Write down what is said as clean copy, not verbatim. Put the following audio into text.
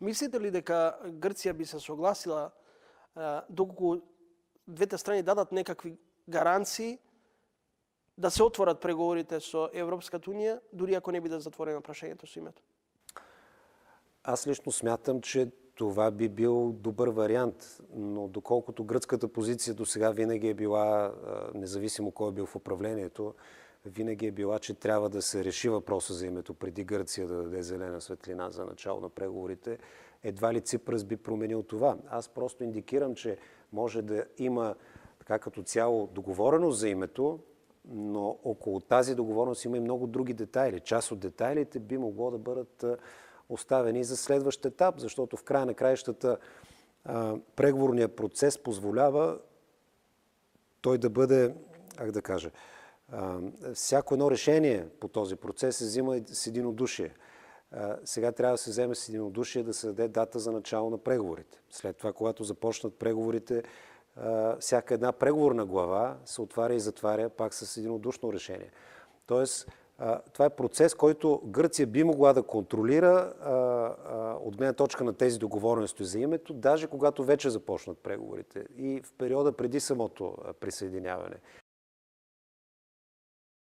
Мислите ли дека Грција би се согласила доколку двете страни дадат некакви гаранции да се отворат преговорите со Европската унија, дури ако не биде затворено прашањето со името? Аз лично смятам, че това би бил добър вариант, но доколкото гръцката позиция до сега винаги е била, независимо кой е бил в управлението, винаги е била, че трябва да се реши въпроса за името преди Гърция да даде зелена светлина за начало на преговорите, едва ли Ципрас би променил това. Аз просто индикирам, че може да има така като цяло договореност за името, но около тази договореност има и много други детайли. Част от детайлите би могло да бъдат оставени за следващ етап, защото в края на краищата преговорният процес позволява той да бъде, как да кажа, всяко едно решение по този процес се взима с единодушие. Сега трябва да се вземе с единодушие да се даде дата за начало на преговорите. След това, когато започнат преговорите, всяка една преговорна глава се отваря и затваря пак с единодушно решение. Тоест, това е процес, който Гърция би могла да контролира от гледна точка на тези договорености за името, даже когато вече започнат преговорите и в периода преди самото присъединяване.